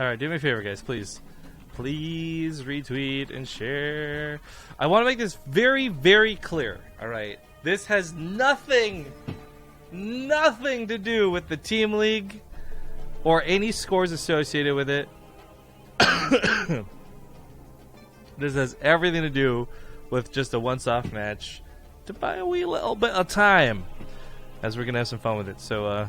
Alright, do me a favor, guys, please. Please retweet and share. I want to make this very, very clear, alright? This has nothing to do with the team league or any scores associated with it. This has everything to do with just a once-off match to buy a wee little bit of time, as we're gonna have some fun with it. So,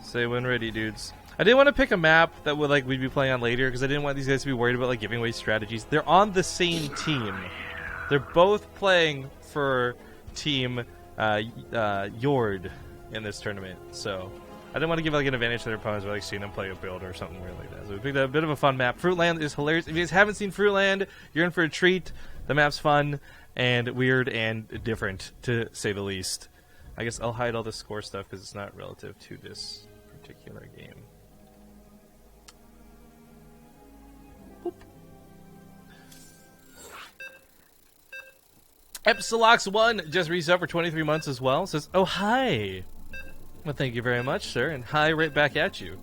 say when ready, dudes. I didn't want to pick a map that we'd be playing on later because I didn't want these guys to be worried about giving away strategies. They're on the same team. They're both playing for Team Yord in this tournament, so I didn't want to give an advantage to their opponents by seeing them play a build or something weird like that. So we picked a bit of a fun map. Fruitland is hilarious. If you guys haven't seen Fruitland, you're in for a treat. The map's fun and weird and different, to say the least. I guess I'll hide all the score stuff because it's not relative to this particular game. Epsilox1 just reset for 23 months as well. Says, oh, hi. Well, thank you very much, sir. And hi right back at you.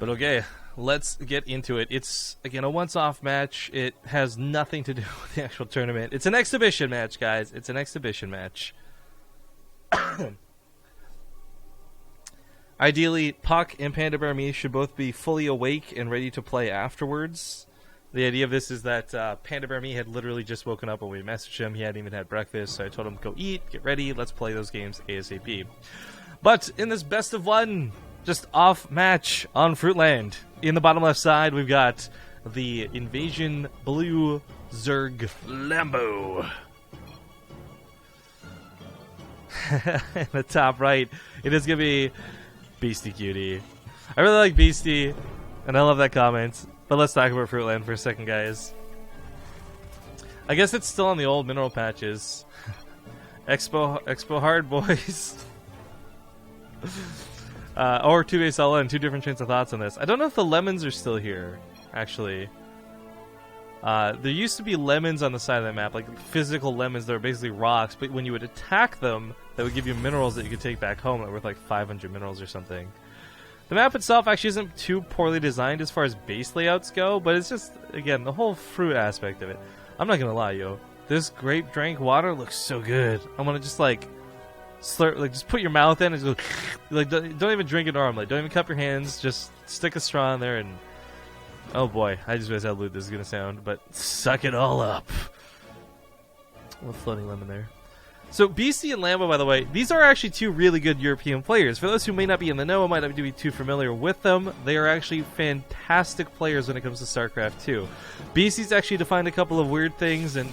But okay, let's get into it. It's, again, a once-off match. It has nothing to do with the actual tournament. It's an exhibition match, guys. It's an exhibition match. Ideally, Puck and Panda Bear Me should both be fully awake and ready to play afterwards. The idea of this is that Panda Bear Me had literally just woken up when we messaged him. He hadn't even had breakfast, so I told him, go eat, get ready, let's play those games ASAP. But in this best of one, just off match on Fruitland, in the bottom left side, we've got the Invasion Blue Zerg Lambo. In the top right, it is going to be Beastyqt. I really like Beastie, and I love that comment. But let's talk about Fruitland for a second, guys. I guess it's still on the old mineral patches. Expo hard, boys. Or 2-base LN, two different trains of thoughts on this. I don't know if the lemons are still here, actually. There used to be lemons on the side of the map, like physical lemons that are basically rocks, but when you would attack them, that would give you minerals that you could take back home that were worth 500 minerals or something. The map itself actually isn't too poorly designed as far as base layouts go, but it's just, again, the whole fruit aspect of it. I'm not gonna lie, yo. This grape drank water looks so good. I'm gonna just slurp, just put your mouth in and just go, don't even drink it normally. Don't even cup your hands. Just stick a straw in there and, oh boy, I just realized how lewd this is gonna sound, but suck it all up. A little floating lemon there. So Beastie and Lambo, by the way, these are actually two really good European players. For those who may not be in the know, might not be too familiar with them, they are actually fantastic players when it comes to StarCraft 2. Beastie's actually defined a couple of weird things in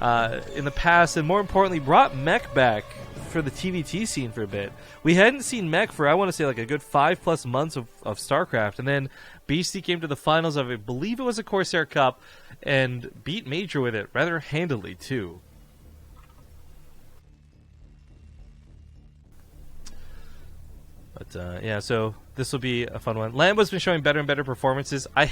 the past, and more importantly, brought mech back for the TvT scene for a bit. We hadn't seen mech for, I want to say, a good 5+ months of StarCraft, and then Beastie came to the finals of, I believe it was a Corsair Cup, and beat Major with it rather handily, too. But, yeah, so this will be a fun one. Lambo's been showing better and better performances. I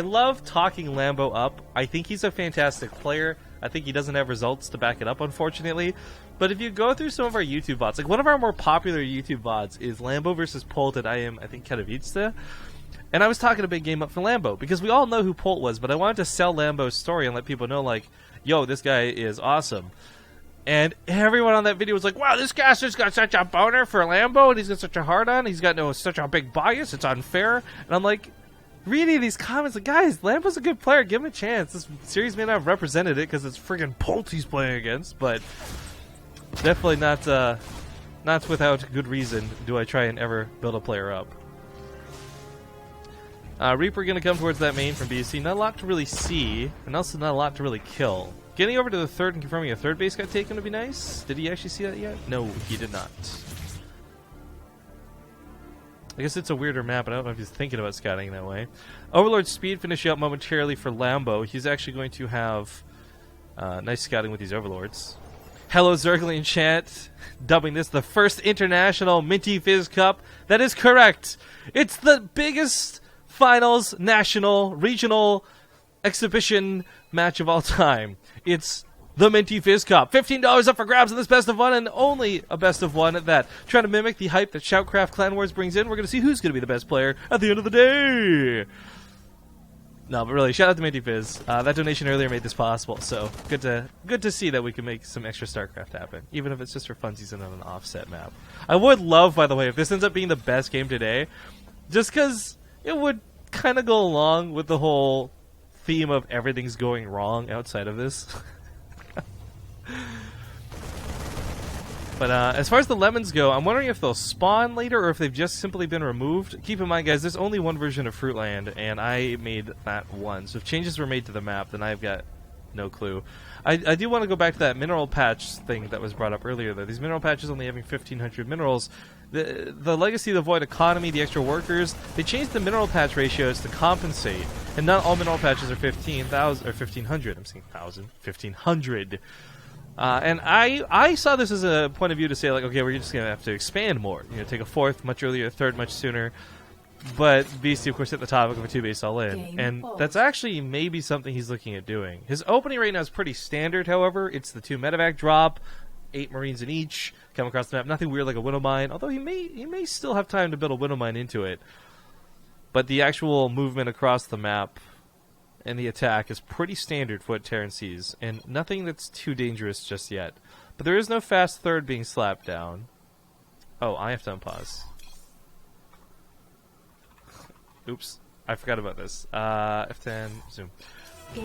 love talking Lambo up. I think he's a fantastic player. I think he doesn't have results to back it up, unfortunately. But if you go through some of our YouTube VODs, one of our more popular YouTube VODs is Lambo versus Polt at I think, TvZ. And I was talking a big game up for Lambo, because we all know who Polt was, but I wanted to sell Lambo's story and let people know, yo, this guy is awesome. And everyone on that video was like, wow, this guy's just got such a boner for Lambo, and he's got such a hard-on, he's got such a big bias, it's unfair. And I'm like, reading these comments, guys, Lambo's a good player, give him a chance. This series may not have represented it because it's friggin' Polt he's playing against, but definitely not without good reason do I try and ever build a player up. Reaper going to come towards that main from BC. Not a lot to really see, and also not a lot to really kill. Getting over to the third and confirming a third base got taken would be nice. Did he actually see that yet? No, he did not. I guess it's a weirder map, and I don't know if he's thinking about scouting that way. Overlord Speed finishing up momentarily for Lambo. He's actually going to have nice scouting with these Overlords. Hello, Zergling chat. Dubbing this the first international Minty Fizz Cup. That is correct. It's the biggest finals, national, regional exhibition match of all time. It's The Minty Fizz Cup. $15 up for grabs in this best of one, and only a best of one at that. Trying to mimic the hype that Shoutcraft Clan Wars brings in. We're going to see who's going to be the best player at the end of the day. No, but really, shout out to Minty Fizz. That donation earlier made this possible, so good to see that we can make some extra StarCraft happen, even if it's just for funsies and on an offset map. I would love, by the way, if this ends up being the best game today, just because it would kind of go along with the whole theme of everything's going wrong outside of this. But as far as the lemons go, I'm wondering if they'll spawn later or if they've just simply been removed. Keep in mind, guys, there's only one version of Fruitland, and I made that one. So if changes were made to the map, then I've got no clue. I do want to go back to that mineral patch thing that was brought up earlier, though. These mineral patches only having 1,500 minerals. The legacy of the void economy, the extra workers, they changed the mineral patch ratios to compensate. And not all mineral patches are 15,000 or 1,500. I'm saying 1,000, 1,500. And I saw this as a point of view to say, like, okay, we're just going to have to expand more. You know, take a fourth much earlier, a third much sooner. But Beasty, of course, hit the topic of a 2-base all-in. And that's actually maybe something he's looking at doing. His opening right now is pretty standard, however. It's the 2 medevac drop, 8 Marines in each, come across the map. Nothing weird like a Widow Mine, although he may still have time to build a Widow Mine into it. But the actual movement across the map and the attack is pretty standard for what Terran sees, and nothing that's too dangerous just yet. But there is no fast third being slapped down. Oh, I have to unpause. Oops, I forgot about this. F10, zoom.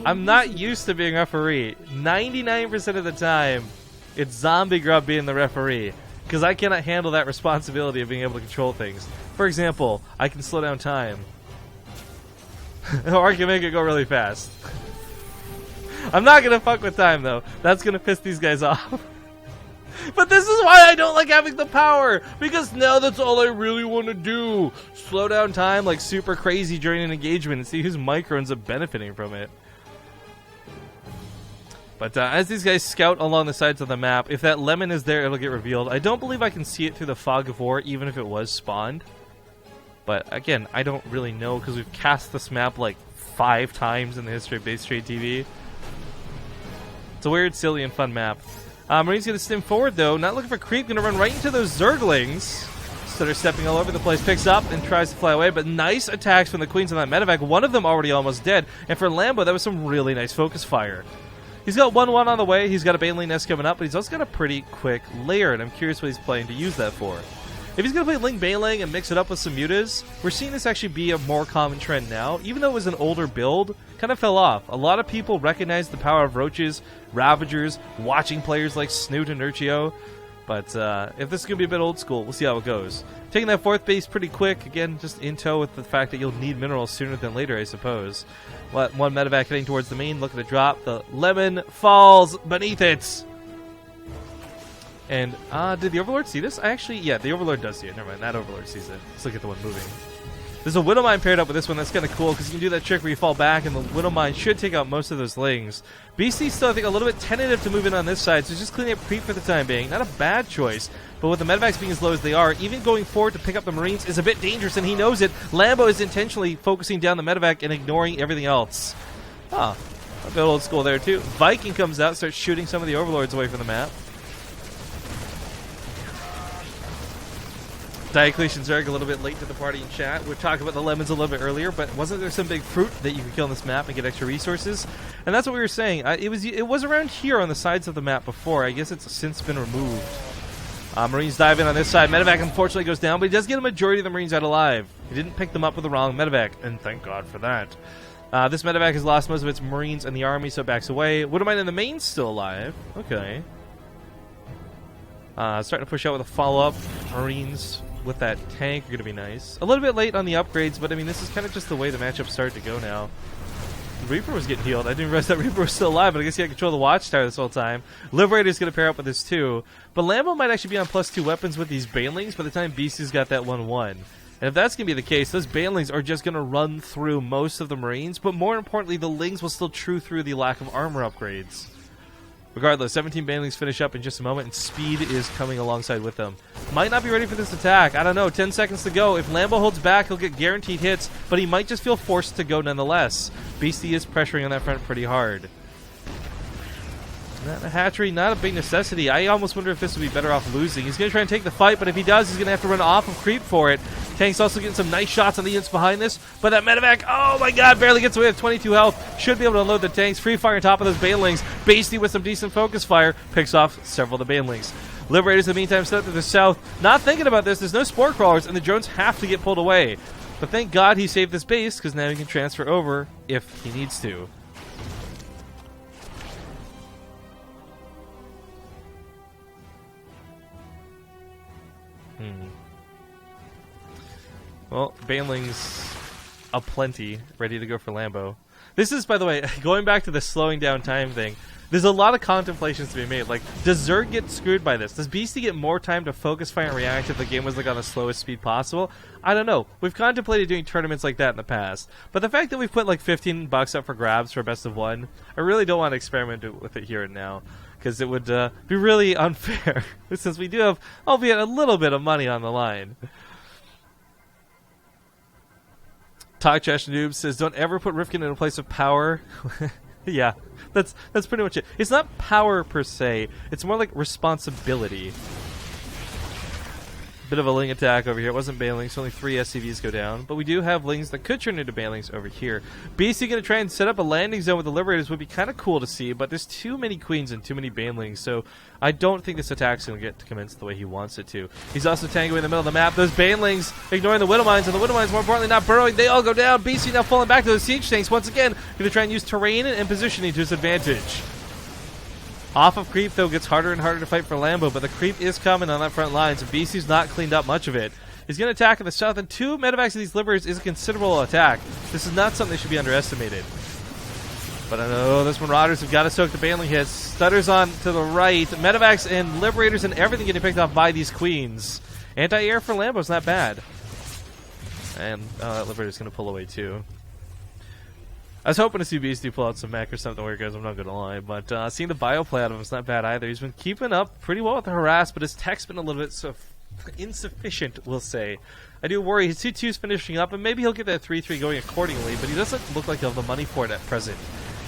I'm not used to being referee. 99% of the time, it's Zombie Grub being the referee, because I cannot handle that responsibility of being able to control things. For example, I can slow down time. Or I can make it go really fast. I'm not gonna fuck with time, though. That's gonna piss these guys off. But this is why I don't like having the power, because now that's all I really want to do. Slow down time like super crazy during an engagement and see whose micro ends up benefiting from it. But as these guys scout along the sides of the map, if that lemon is there, it'll get revealed. I don't believe I can see it through the fog of war, even if it was spawned. But again, I don't really know, because we've cast this map like 5 times in the history of BaseTradeTV. It's a weird, silly, and fun map. Marine's going to stim forward, though. Not looking for creep. Going to run right into those Zerglings. So they're stepping all over the place. Picks up and tries to fly away. But nice attacks from the Queens on that medevac. One of them already almost dead. And for Lambo, that was some really nice focus fire. He's got 1-1 on the way. He's got a Baneling Nest coming up. But he's also got a pretty quick lair. And I'm curious what he's planning to use that for. If he's going to play Ling Baneling and mix it up with some mutas, we're seeing this actually be a more common trend now. Even though it was an older build, kind of fell off. A lot of people recognize the power of Roaches, Ravagers, watching players like Snoot and Urchio. But if this is going to be a bit old school, we'll see how it goes. Taking that 4th base pretty quick. Again, just in tow with the fact that you'll need minerals sooner than later, I suppose. One medevac heading towards the main, looking to drop. The lemon falls beneath it. And, did the Overlord see this? Yeah, the Overlord does see it. Never mind, that Overlord sees it. Let's look at the one moving. There's a Widow Mine paired up with this one. That's kind of cool, because you can do that trick where you fall back, and the Widow Mine should take out most of those Lings. Beasty's still, I think, a little bit tentative to move in on this side, so just cleaning up creep for the time being. Not a bad choice, but with the medevacs being as low as they are, even going forward to pick up the Marines is a bit dangerous, and he knows it. Lambo is intentionally focusing down the medevac and ignoring everything else. A bit old school there, too. Viking comes out, starts shooting some of the Overlords away from the map. Diocletian Zerg a little bit late to the party in chat. We talked about the lemons a little bit earlier, but wasn't there some big fruit that you could kill on this map and get extra resources? And that's what we were saying. It was around here on the sides of the map before. I guess it's since been removed. Marines dive in on this side. Medevac unfortunately goes down, but he does get a majority of the Marines out alive. He didn't pick them up with the wrong medevac, and thank God for that. This medevac has lost most of its Marines and the army, so it backs away. Widow Mine in the main's still alive. Okay. Starting to push out with a follow-up. Marines with that tank are going to be nice. A little bit late on the upgrades, but I mean, this is kind of just the way the matchup started to go now. Reaper was getting healed. I didn't realize that Reaper was still alive, but I guess he had control of the Watchtower this whole time. Liberator's going to pair up with this too. But Lambo might actually be on +2 weapons with these Banelings by the time Beasty's got that 1-1. And if that's going to be the case, those Banelings are just going to run through most of the Marines, but more importantly, the Lings will still chew through the lack of armor upgrades. Regardless, 17 Banelings finish up in just a moment, and speed is coming alongside with them. Might not be ready for this attack. I don't know. 10 seconds to go. If Lambo holds back, he'll get guaranteed hits, but he might just feel forced to go nonetheless. Beasty is pressuring on that front pretty hard. Not a hatchery, not a big necessity. I almost wonder if this would be better off losing. He's going to try and take the fight, but if he does, he's going to have to run off of creep for it. Tank's also getting some nice shots on the units behind this, but that medevac, oh my god, barely gets away with 22 health. Should be able to unload the tanks. Free fire on top of those banelings. Beastyqt with some decent focus fire picks off several of the banelings. Liberators in the meantime set to the south. Not thinking about this, there's no spore crawlers, and the drones have to get pulled away. But thank god he saved this base, because now he can transfer over if he needs to. Well, banelings aplenty, ready to go for Lambo. This is, by the way, going back to the slowing down time thing, there's a lot of contemplations to be made. Like, does Zerg get screwed by this? Does Beastyqt get more time to focus fire and react if the game was like on the slowest speed possible? I don't know. We've contemplated doing tournaments like that in the past. But the fact that we've put like $15 up for grabs for best of one, I really don't want to experiment with it here and now. Because it would be really unfair, since we do have, albeit a little bit of money on the line. Talk Trash Noob says, don't ever put Rifkin in a place of power. Yeah, that's pretty much it. It's not power per se, it's more like responsibility. Bit of a Ling attack over here. It wasn't Banelings, so only 3 SCVs go down. But we do have Lings that could turn into Banelings over here. Beastyqt going to try and set up a landing zone with the Liberators would be kind of cool to see, but there's too many Queens and too many Banelings, so I don't think this attack's going to get to commence the way he wants it to. He's also tangoing in the middle of the map. Those Banelings ignoring the Widow Mines, and the Widow Mines, more importantly, not burrowing. They all go down. Beastyqt now falling back to those Siege Tanks once again. Going to try and use terrain and positioning to his advantage. Off of creep, though, gets harder and harder to fight for Lambo, but the creep is coming on that front line, so BC's not cleaned up much of it. He's going to attack in the south, and 2 medevacs of these Liberators is a considerable attack. This is not something that should be underestimated. But I know those Marauders have got to soak the Baneling hits. Stutters on to the right. Medevacs and Liberators and everything getting picked off by these Queens. Anti-air for Lambo's not bad. And that Liberator's going to pull away, too. I was hoping to see Beastyqt pull out some mech or something weird, guys, I'm not going to lie. But seeing the bio play out of him is not bad either. He's been keeping up pretty well with the harass, but his tech's been a little bit insufficient, we'll say. I do worry his C2's finishing up, and maybe he'll get that 3-3 going accordingly, but he doesn't look like he'll have the money for it at present.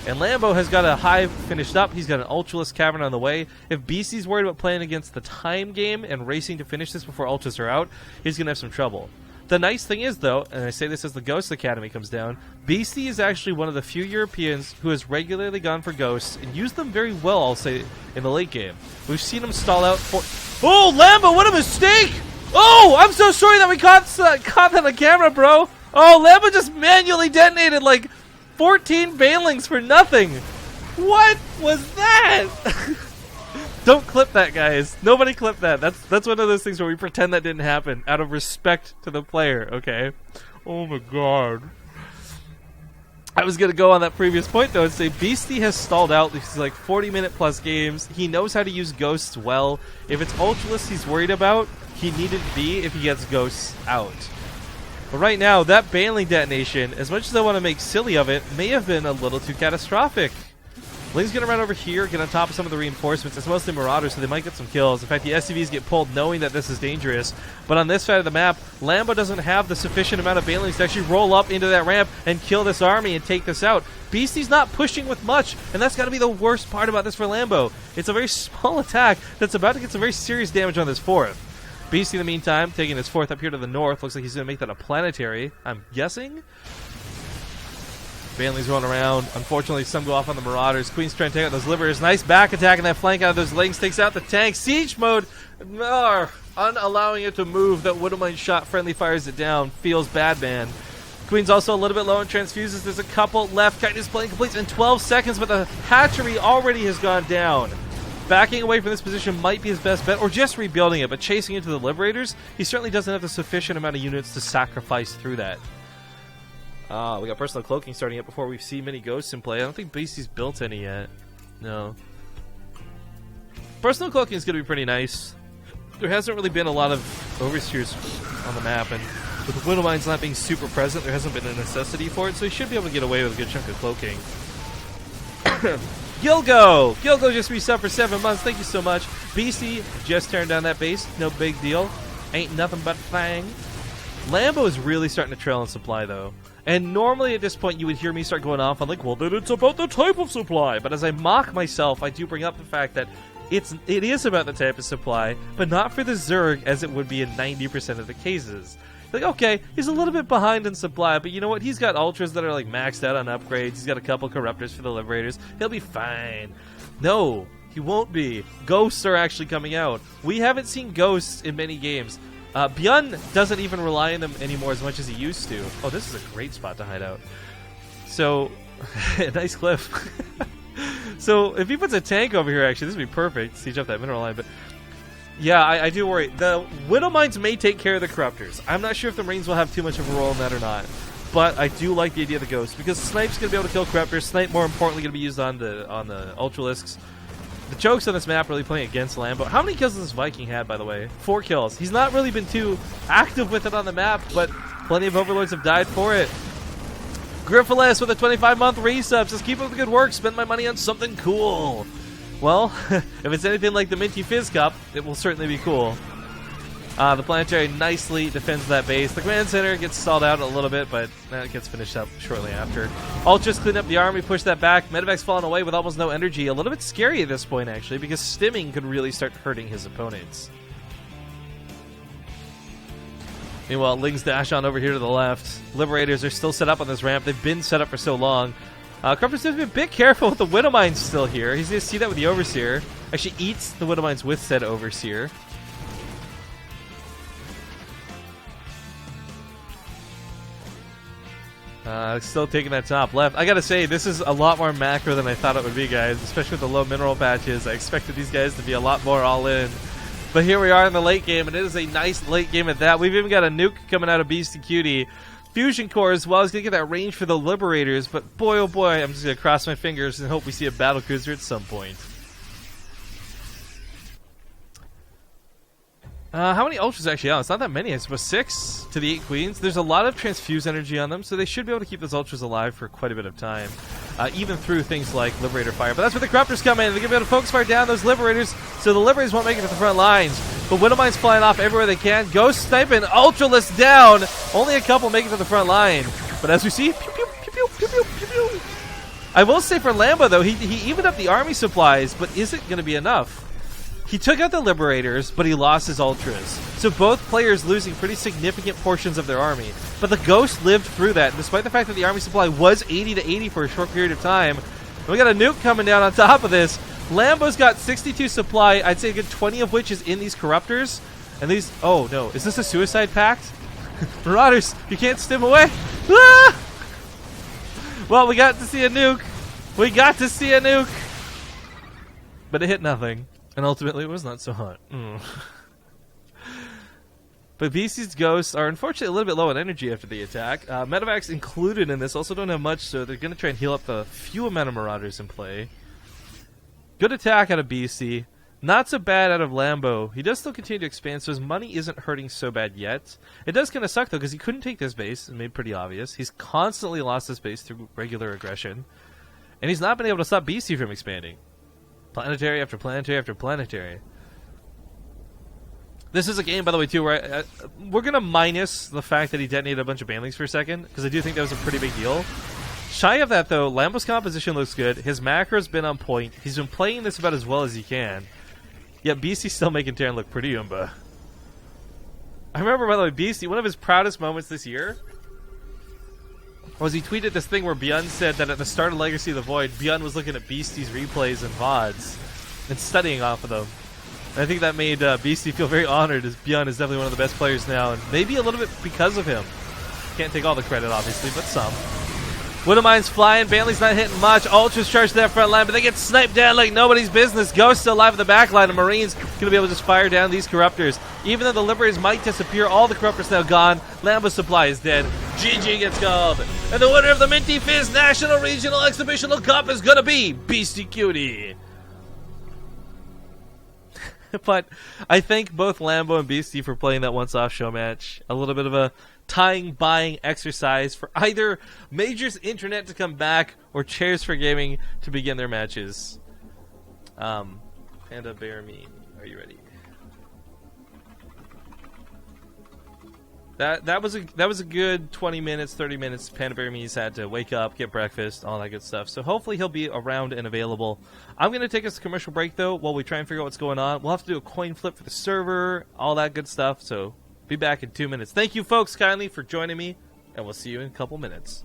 And Lambo has got a hive finished up. He's got an Ultraless Cavern on the way. If BC's worried about playing against the time game and racing to finish this before Ultras are out, he's going to have some trouble. The nice thing is, though, and I say this as the Ghost Academy comes down, BC is actually one of the few Europeans who has regularly gone for Ghosts and used them very well, I'll say, in the late game. We've seen him stall out for... Oh, Lambo, what a mistake! Oh, I'm so sorry that we caught that on camera, bro. Oh, Lambo just manually detonated like 14 Banelings for nothing. What was that? Don't clip that, guys. Nobody clip that. That's one of those things where we pretend that didn't happen out of respect to the player, okay? Oh my god. I was going to go on that previous point, though, and say Beastyqt has stalled out these like 40-minute plus games. He knows how to use Ghosts well. If it's Ultraless he's worried about, he needn't be if he gets Ghosts out. But right now, that Baneling detonation, as much as I want to make silly of it, may have been a little too catastrophic. Ling's going to run over here, get on top of some of the reinforcements. It's mostly Marauders, so they might get some kills. In fact, the SCVs get pulled knowing that this is dangerous. But on this side of the map, Lambo doesn't have the sufficient amount of Banelings to actually roll up into that ramp and kill this army and take this out. Beasty's not pushing with much, and that's got to be the worst part about this for Lambo. It's a very small attack that's about to get some very serious damage on this 4th. Beastyqt, in the meantime, taking his 4th up here to the north. Looks like he's going to make that a planetary, I'm guessing. Banelings rolling around. Unfortunately, some go off on the Marauders. Queen's trying to take out those Liberators. Nice back attack in that flank out of those Lings. Takes out the tank. Siege mode. Unallowing it to move. That Widowmine shot. Friendly fires it down. Feels bad, man. Queen's also a little bit low on transfuses. There's a couple left. Chitinous plane completes in 12 seconds, but the hatchery already has gone down. Backing away from this position might be his best bet, or just rebuilding it, but chasing into the Liberators, he certainly doesn't have the sufficient amount of units to sacrifice through that. We got personal cloaking starting up before we see many ghosts in play. I don't think Beasty's built any yet. No. Personal cloaking is going to be pretty nice. There hasn't really been a lot of overseers on the map, and with the Widow Mines not being super present, there hasn't been a necessity for it, so he should be able to get away with a good chunk of cloaking. Gilgo! Gilgo just resubbed for 7 months. Thank you so much. BC just turned down that base. No big deal. Ain't nothing but fang. Lambo is really starting to trail in supply, though. And normally at this point you would hear me start going off on like, well, then it's about the type of supply. But as I mock myself, I do bring up the fact that it is about the type of supply, but not for the Zerg as it would be in 90% of the cases. Like, okay, he's a little bit behind in supply, but you know what? He's got Ultras that are like maxed out on upgrades. He's got a couple Corruptors for the Liberators. He'll be fine. No, he won't be. Ghosts are actually coming out. We haven't seen Ghosts in many games. Byun doesn't even rely on them anymore as much as he used to. Oh, this is a great spot to hide out. So, nice cliff. So, if he puts a tank over here, actually, this would be perfect. Siege up that mineral line, but... Yeah, I do worry. The Widow Mines may take care of the Corruptors. I'm not sure if the Marines will have too much of a role in that or not. But I do like the idea of the Ghost, because Snipe's going to be able to kill Corruptors. Snipe, more importantly, going to be used on the Ultralisks. The chokes on this map really playing against Lambo. How many kills has this Viking had, by the way? 4 kills. He's not really been too active with it on the map, but plenty of Overlords have died for it. Griffeless with a 25-month resub says, keep up the good work, spend my money on something cool. Well, if it's anything like the Minty Fizz Cup, it will certainly be cool. The Planetary nicely defends that base. The Command Center gets stalled out a little bit, but it gets finished up shortly after. Ultras clean up the army, push that back. Medevac's falling away with almost no energy. A little bit scary at this point, actually, because stimming could really start hurting his opponents. Meanwhile, Ling's dash on over here to the left. Liberators are still set up on this ramp. They've been set up for so long. Corruptor's going to be a bit careful with the Widow Mines still here. He's going to see that with the Overseer. Actually eats the Widow Mines with said Overseer. Still taking that top left. I gotta say, this is a lot more macro than I thought it would be, guys. Especially with the low mineral patches. I expected these guys to be a lot more all-in. But here we are in the late game, and it is a nice late game at that. We've even got a nuke coming out of Beastyqt. Fusion core as well. He's going to get that range for the Liberators. But boy, oh boy, I'm just going to cross my fingers and hope we see a battlecruiser at some point. How many Ultras actually on? It's not that many. I suppose 6 to the 8 Queens. There's a lot of transfuse energy on them, so they should be able to keep those Ultras alive for quite a bit of time. Even through things like Liberator Fire. But that's where the Corruptors come in. They're going to be able to focus fire down those Liberators, so the Liberators won't make it to the front lines. But Widow Mines flying off everywhere they can. Ghost sniping, Ultralist down. Only a couple make it to the front line. But as we see, pew, pew, pew, pew, pew, pew, pew, pew. I will say for Lambo, though, he evened up the army supplies, but is it going to be enough? He took out the Liberators, but he lost his Ultras. So both players losing pretty significant portions of their army. But the Ghost lived through that, despite the fact that the army supply was 80 to 80 for a short period of time. And we got a nuke coming down on top of this. Lambo's got 62 supply, I'd say a good 20 of which is in these Corruptors. And these... Oh, no. Is this a suicide pact? Marauders, you can't stim away. Ah! Well, we got to see a nuke. We got to see a nuke. But it hit nothing. And ultimately, it was not so hot. But Beastie's Ghosts are unfortunately a little bit low on energy after the attack. Medevacs included in this also don't have much, so they're going to try and heal up the few amount of Marauders in play. Good attack out of Beastie. Not so bad out of Lambo. He does still continue to expand, so his money isn't hurting so bad yet. It does kind of suck, though, because he couldn't take this base. It made pretty obvious. He's constantly lost this base through regular aggression. And he's not been able to stop Beastie from expanding. Planetary after planetary after planetary. This is a game, by the way, too, where we're going to minus the fact that he detonated a bunch of banelings for a second, because I do think that was a pretty big deal. Shy of that, though, Lambo's composition looks good. His macro's been on point. He's been playing this about as well as he can. Yet Beastie's still making Terran look pretty Umba. I remember, by the way, Beastie, one of his proudest moments this year was he tweeted this thing where Byun said that at the start of Legacy of the Void, Byun was looking at Beastie's replays and VODs and studying off of them. And I think that made Beastie feel very honored, as Byun is definitely one of the best players now, and maybe a little bit because of him. Can't take all the credit, obviously, but some. Widow Mine's flying, Bailey's not hitting much, Ultra's charged to that front line, but they get sniped down like nobody's business. Ghost still alive at the back line, and Marines going to be able to just fire down these Corruptors. Even though the Liberators might disappear, all the Corruptors now gone. Lambo's supply is dead. GG gets called. And the winner of the Minty Fizz National Regional Exhibitional Cup is going to be Beastyqt. But I thank both Lambo and Beastie for playing that once-off show match. A little bit of a buying exercise for either Major's Internet to come back or Chairs for Gaming to begin their matches. Panda Bear Me, are you ready? That was a good 20 minutes, 30 minutes. Panda Bear Me's had to wake up, get breakfast, all that good stuff. So hopefully he'll be around and available. I'm going to take us a commercial break, though, while we try and figure out what's going on. We'll have to do a coin flip for the server, all that good stuff. So be back in 2 minutes. Thank you, folks, kindly for joining me, and we'll see you in a couple minutes.